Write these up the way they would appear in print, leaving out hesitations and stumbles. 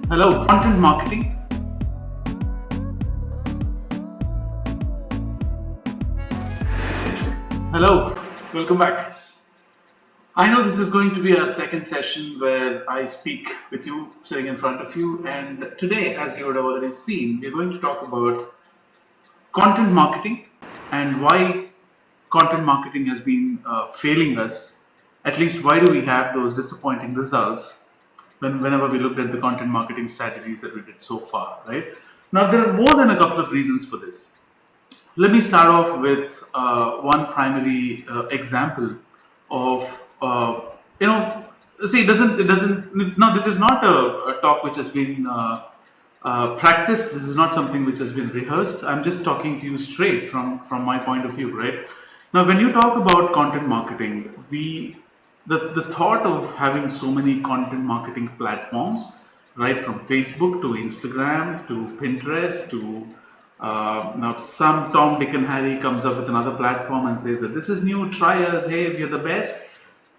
Hello, content marketing. Hello, welcome back. I know this is going to be our second session where I speak with you sitting in front of you. And today, as you would have already seen, we're going to talk about content marketing and why content marketing has been failing us. At least, why do we have those disappointing results whenever we looked at the content marketing strategies that we did so far, right? Now, there are more than a couple of reasons for this. Let me start off with one primary example of you know. See, it doesn't. No, this is not a talk which has been practiced. This is not something which has been rehearsed. I'm just talking to you straight from my point of view, right? Now, when you talk about content marketing, the thought of having so many content marketing platforms, right, from Facebook to Instagram to Pinterest to now some Tom, Dick, and Harry comes up with another platform and says that this is new, try us, hey, we're the best.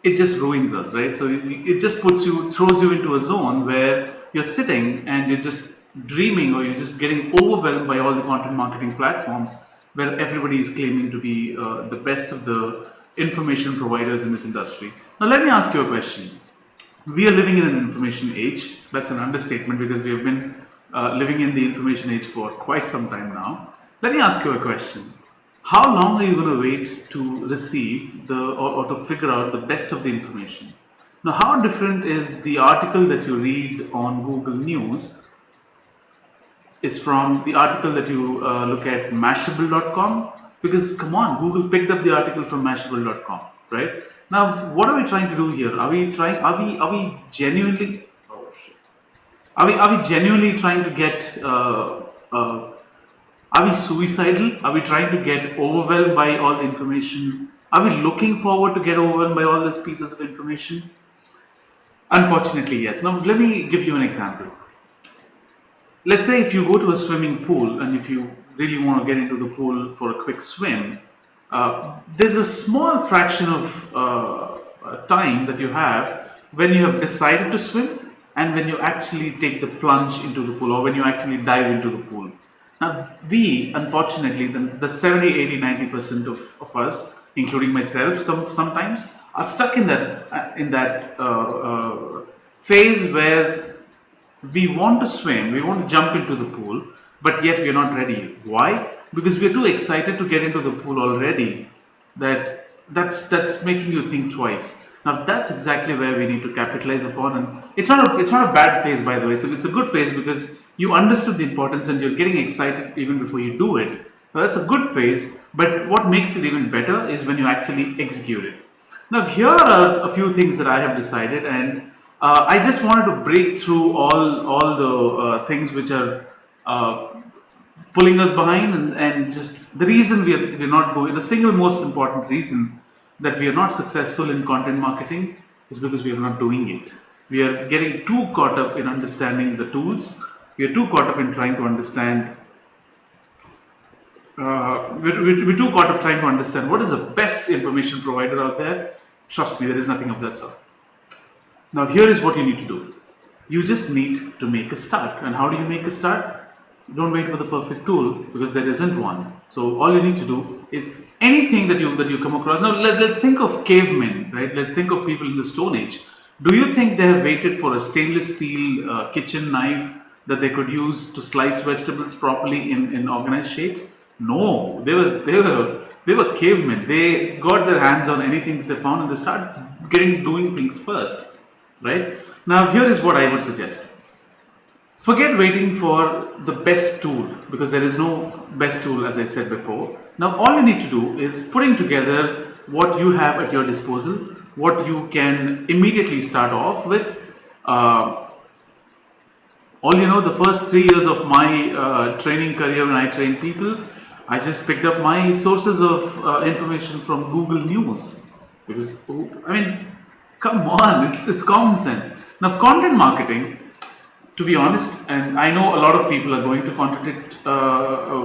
It just ruins us, right? So it just throws you into a zone where you're sitting and you're just dreaming, or you're just getting overwhelmed by all the content marketing platforms where everybody is claiming to be the best of the information providers in this industry. Now, let me ask you a question. We are living in an information age. That's an understatement because we have been living in the information age for quite some time now. Let me ask you a question. How long are you going to wait to receive or to figure out the best of the information? Now, how different is the article that you read on Google News is from the article that you look at Mashable.com? Because come on, Google picked up the article from Mashable.com, right? Now, what are we trying to do here? Are we genuinely, oh shit. Are we genuinely trying to get, are we suicidal? Are we trying to get overwhelmed by all the information? Are we looking forward to get overwhelmed by all these pieces of information? Unfortunately, yes. Now, let me give you an example. Let's say if you go to a swimming pool and if you really want to get into the pool for a quick swim, there's a small fraction of time that you have when you have decided to swim and when you actually take the plunge into the pool, or when you actually dive into the pool. Now, we, unfortunately, the 70, 80, 90% of us, including myself, sometimes are stuck in that phase where we want to swim, we want to jump into the pool, but yet we are not ready. Why? Because we are too excited to get into the pool already that that's making you think twice. Now that's exactly where we need to capitalize upon, and it's not a bad phase, by the way. It's a good phase because you understood the importance and you're getting excited even before you do it. Now that's a good phase, but what makes it even better is when you actually execute it. Now, here are a few things that I have decided, and I just wanted to break through all the things which are pulling us behind, and just the reason we're not going. The single most important reason that we are not successful in content marketing is because we are not doing it. We are getting too caught up in understanding the tools. We are too caught up in trying to understand we're too caught up trying to understand what is the best information provider out there. Trust me, there is nothing of that sort. Now, here is what you need to do. You just need to make a start. And how do you make a start? Don't wait for the perfect tool because there isn't one. So all you need to do is anything that you come across. Now let's think of cavemen, right? Let's think of people in the Stone Age. Do you think they have waited for a stainless steel kitchen knife that they could use to slice vegetables properly in organized shapes? No, they were cavemen. They got their hands on anything that they found and they started doing things first, right? Now here is what I would suggest. Forget waiting for the best tool because there is no best tool, as I said before. Now, all you need to do is putting together what you have at your disposal, what you can immediately start off with. The first 3 years of my training career when I trained people, I just picked up my sources of information from Google News because, I mean, come on, it's common sense. Now, content marketing, to be honest, and I know a lot of people are going to contradict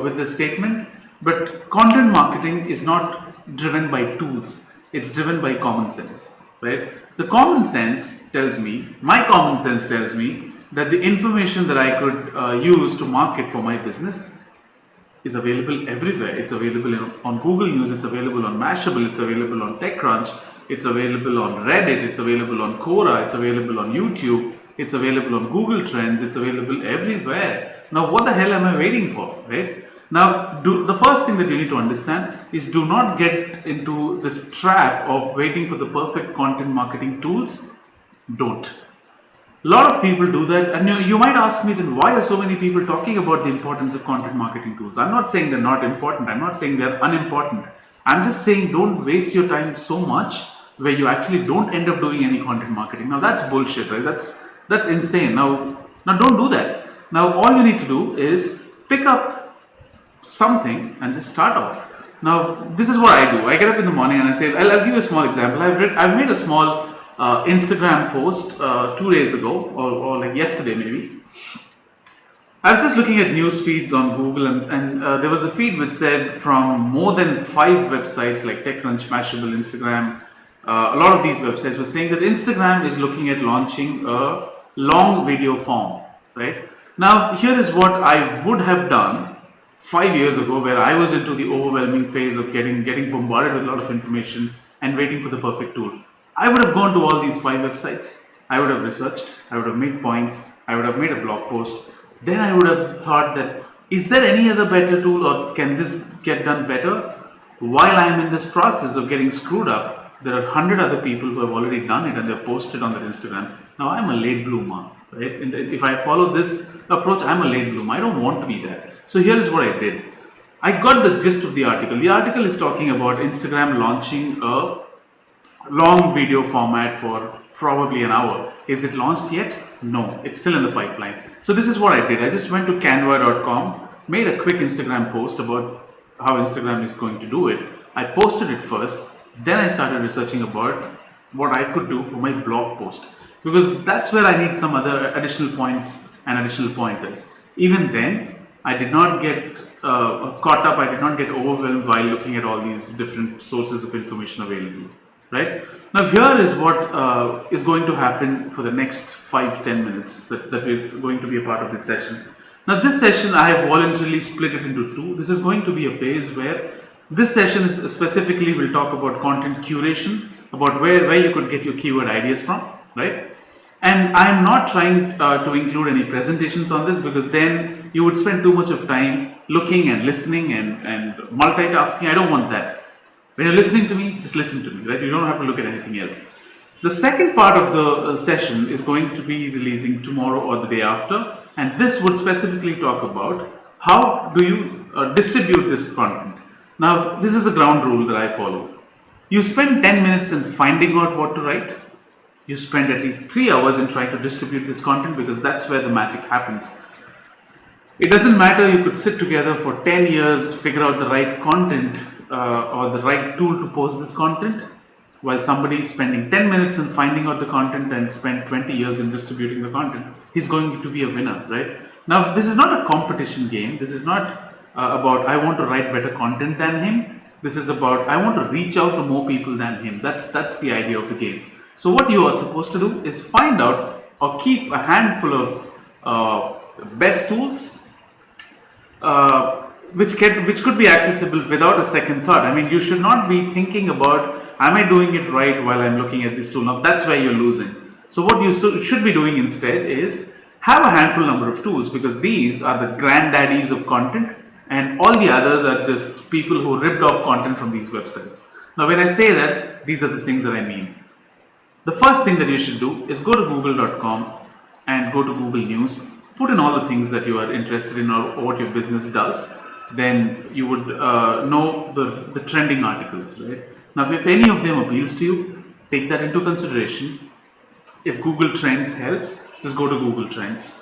with this statement, but content marketing is not driven by tools, it's driven by common sense, right? My common sense tells me that the information that I could use to market for my business is available everywhere. It's available on Google News, it's available on Mashable, it's available on TechCrunch, it's available on Reddit, it's available on Quora, it's available on YouTube, it's available on Google Trends, it's available everywhere. Now, what the hell am I waiting for, right? Now, the first thing that you need to understand is do not get into this trap of waiting for the perfect content marketing tools. Don't. A lot of people do that, and you might ask me then why are so many people talking about the importance of content marketing tools? I'm not saying they're not important, I'm not saying they're unimportant. I'm just saying don't waste your time so much where you actually don't end up doing any content marketing. Now that's bullshit, right? That's insane. Now don't do that. Now all you need to do is pick up something and just start off. Now this is what I do. I get up in the morning and I say, I'll give you a small example. I've made a small Instagram post 2 days ago or like yesterday maybe. I was just looking at news feeds on Google and there was a feed which said from more than 5 websites like TechCrunch, Mashable, Instagram, a lot of these websites were saying that Instagram is looking at launching a long video form, right? Now here is what I would have done 5 years ago, where I was into the overwhelming phase of getting bombarded with a lot of information and waiting for the perfect tool. I would have gone to all these 5 websites. I would have researched, I would have made points, I would have made a blog post. Then I would have thought that, is there any other better tool or can this get done better? While I am in this process of getting screwed up, there are 100 other people who have already done it and they've posted on their Instagram. Now I'm a late bloomer, right? And if I follow this approach, I'm a late bloomer. I don't want to be that. So here is what I did. I got the gist of the article. The article is talking about Instagram launching a long video format for probably an hour. Is it launched yet? No, it's still in the pipeline. So this is what I did. I just went to canva.com, made a quick Instagram post about how Instagram is going to do it. I posted it first, then I started researching about what I could do for my blog post, because that's where I need some other additional points and additional pointers. Even then, I did not get caught up, I did not get overwhelmed while looking at all these different sources of information available. Right? Now here is what is going to happen for the next 5-10 minutes that we're going to be a part of this session. Now this session I have voluntarily split it into 2. This is going to be a phase where this session specifically will talk about content curation, about where you could get your keyword ideas from, right? And I'm not trying to include any presentations on this, because then you would spend too much of time looking and listening and multitasking. I don't want that. When you're listening to me, just listen to me, right? You don't have to look at anything else. The second part of the session is going to be releasing tomorrow or the day after, and this would specifically talk about how do you distribute this content. Now, this is a ground rule that I follow. You spend 10 minutes in finding out what to write. You spend at least 3 hours in trying to distribute this content, because that's where the magic happens. It doesn't matter, you could sit together for 10 years, figure out the right content or the right tool to post this content, while somebody is spending 10 minutes in finding out the content and spend 20 years in distributing the content. He's going to be a winner, right? Now, this is not a competition game. This is not about I want to write better content than him. This is about I want to reach out to more people than him. That's the idea of the game. So what you are supposed to do is find out or keep a handful of best tools which could be accessible without a second thought. I mean, you should not be thinking about, am I doing it right while I'm looking at this tool? Now that's where you're losing. So what you should be doing instead is have a handful number of tools, because these are the granddaddies of content and all the others are just people who ripped off content from these websites. Now when I say that, these are the things that I mean. The first thing that you should do is go to google.com and go to Google News, put in all the things that you are interested in or what your business does. Then you would know the trending articles, right? Now, if any of them appeals to you, take that into consideration. If Google Trends helps, just go to Google Trends.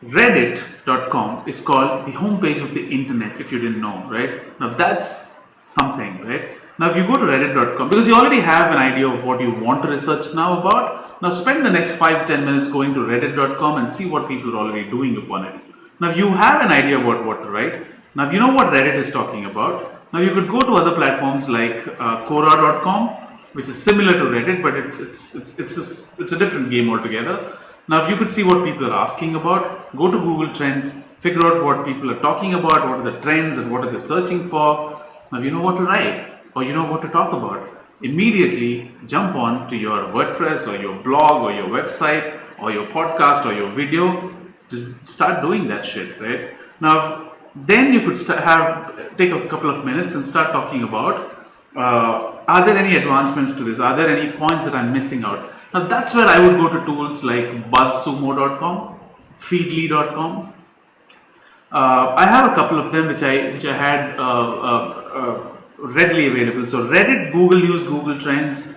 Reddit.com is called the homepage of the internet, if you didn't know, right? Now, that's something, right? Now, if you go to reddit.com, because you already have an idea of what you want to research now about, now spend the next 5-10 minutes going to reddit.com and see what people are already doing upon it. Now, if you have an idea about what to write, now if you know what Reddit is talking about, now you could go to other platforms like Quora.com, which is similar to Reddit, but it's a different game altogether. Now, if you could see what people are asking about, go to Google Trends, figure out what people are talking about, what are the trends and what are they searching for. Now, you know what to write or you know what to talk about. Immediately jump on to your WordPress or your blog or your website or your podcast or your video. Just start doing that shit, right? Now, then you could take a couple of minutes and start talking about are there any advancements to this? Are there any points that I'm missing out? Now that's where I would go to tools like buzzsumo.com, feedly.com. I have a couple of them which I had readily available. So Reddit, Google News, Google Trends,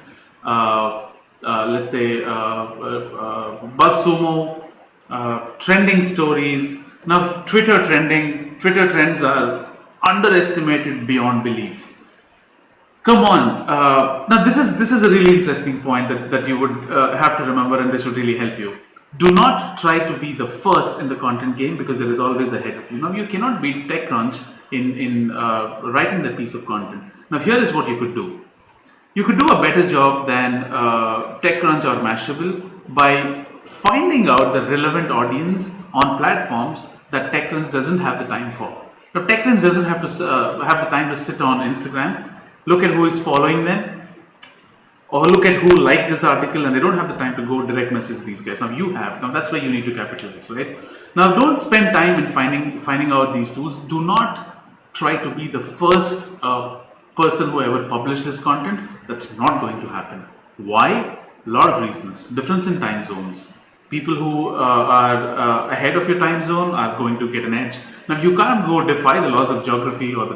let's say BuzzSumo, trending stories. Now Twitter trends are underestimated beyond belief. Come on. Now this is a really interesting point that you would have to remember, and this would really help you. Do not try to be the first in the content game because there is always ahead of you. Now you cannot beat TechCrunch in writing that piece of content. Now here is what you could do. You could do a better job than TechCrunch or Mashable by finding out the relevant audience on platforms that TechCrunch doesn't have the time for. Now TechCrunch doesn't have to have the time to sit on Instagram, look at who is following them, or look at who liked this article, and they don't have the time to go direct message these guys. Now you have. Now that's where you need to capitalize, right? Now don't spend time in finding out these tools. Do not try to be the first person who ever published this content. That's not going to happen. Why? A lot of reasons. Difference in time zones. People who are ahead of your time zone are going to get an edge. Now you can't go defy the laws of geography or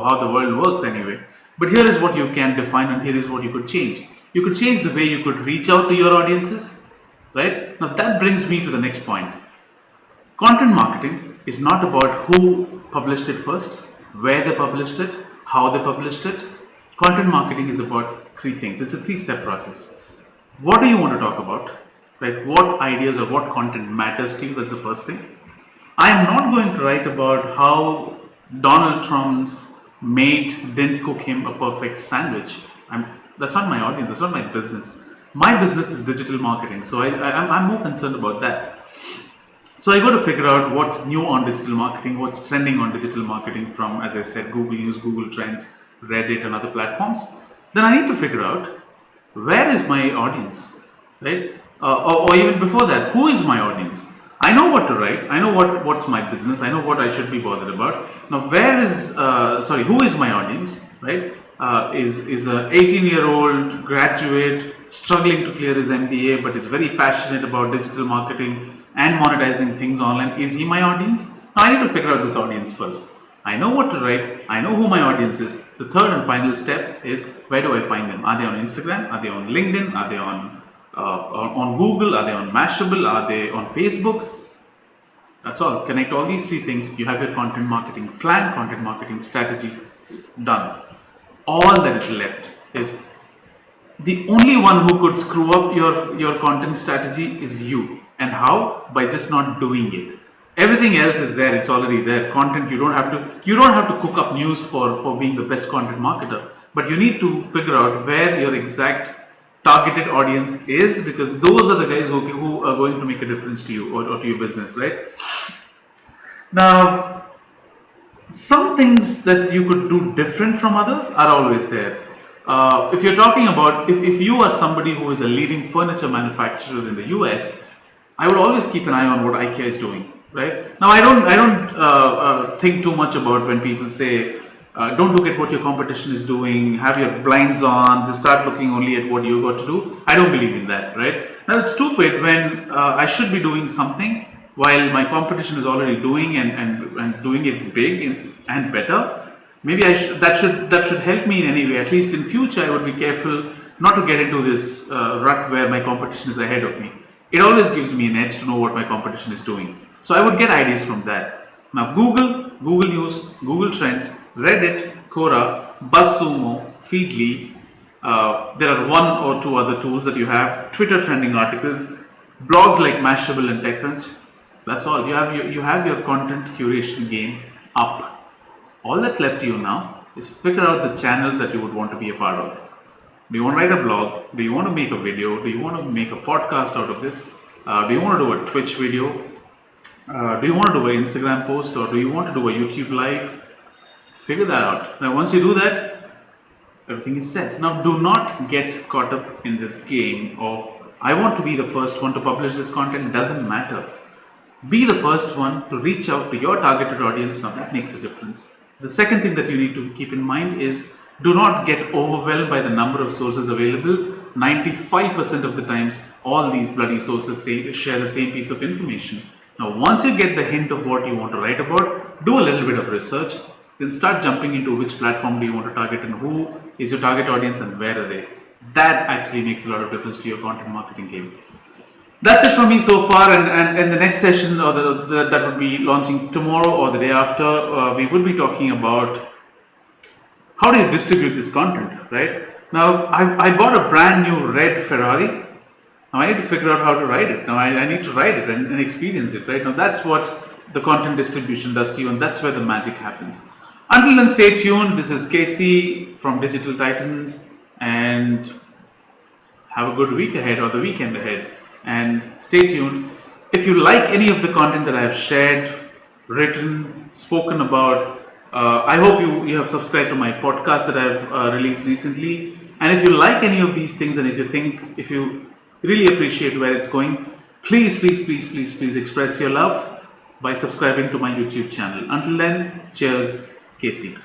how the world works anyway. But here is what you can define, and here is what you could change. You could change the way you could reach out to your audiences, right? Now that brings me to the next point. Content marketing is not about who published it first, where they published it, how they published it. Content marketing is about three things. It's a three-step process. What do you want to talk about? Right? What ideas or what content matters to you? That's the first thing. I am not going to write about how Donald Trump's mate didn't cook him a perfect sandwich. That's not my audience. That's not my business. My business is digital marketing. So I'm more concerned about that. So I got to figure out what's new on digital marketing, what's trending on digital marketing from, as I said, Google News, Google Trends, Reddit, and other platforms. Then I need to figure out where is my audience, right? Or even before that, who is my audience? I know what to write. I know what's my business. I know what I should be bothered about. Now, who is my audience, right? Is a 18-year-old graduate struggling to clear his MBA, but is very passionate about digital marketing and monetizing things online. Is he my audience? Now, I need to figure out this audience first. I know what to write. I know who my audience is. The third and final step is, where do I find them? Are they on Instagram? Are they on LinkedIn? Are they on Google? Are they on Mashable? Are they on Facebook? That's all. Connect all these three things. You have your content marketing plan, content marketing strategy done. All that is left is the only one who could screw up your content strategy is you. And how? By just not doing it. Everything else is there. It's already there. Content, you don't have to cook up news for being the best content marketer. But you need to figure out where your exact targeted audience is, because those are the guys who are going to make a difference to you or to your business, right? Now, some things that you could do different from others are always there. If you're talking about, if you are somebody who is a leading furniture manufacturer in the US, I would always keep an eye on what IKEA is doing, right? Now, I don't think too much about when people say, don't look at what your competition is doing, have your blinds on, just start looking only at what you got to do. I don't believe in that, right? Now, it's stupid when I should be doing something while my competition is already doing and doing it big and better. Maybe that should help me in any way. At least in future, I would be careful not to get into this rut where my competition is ahead of me. It always gives me an edge to know what my competition is doing. So I would get ideas from that. Now, Google News, Google Trends, Reddit, Quora, BuzzSumo, Feedly. There are one or two other tools that you have. Twitter trending articles, blogs like Mashable and TechCrunch. That's all. You have your content curation game up. All that's left to you now is figure out the channels that you would want to be a part of. Do you want to write a blog? Do you want to make a video? Do you want to make a podcast out of this? Do you want to do a Twitch video? Do you want to do an Instagram post, or do you want to do a YouTube live? Figure that out. Now, once you do that, everything is set. Now, do not get caught up in this game of I want to be the first one to publish this content. Doesn't matter. Be the first one to reach out to your targeted audience. Now, that makes a difference. The second thing that you need to keep in mind is do not get overwhelmed by the number of sources available. 95% of the times, all these bloody sources share the same piece of information. Now, once you get the hint of what you want to write about, do a little bit of research, then start jumping into which platform do you want to target and who is your target audience and where are they. That actually makes a lot of difference to your content marketing game. That's it from me so far, and the next session that will be launching tomorrow or the day after, we will be talking about how do you distribute this content, right? Now, I bought a brand new red Ferrari. Now I need to figure out how to ride it. Now I need to ride it and experience it, right? Now that's what the content distribution does to you, and that's where the magic happens. Until then, stay tuned. This is Casey from Digital Titans, and have a good week ahead or the weekend ahead. And stay tuned. If you like any of the content that I have shared, written, spoken about, I hope you have subscribed to my podcast that I've released recently. And if you like any of these things, and if you really appreciate where it's going, please express your love by subscribing to my YouTube channel. Until then, cheers, Casey.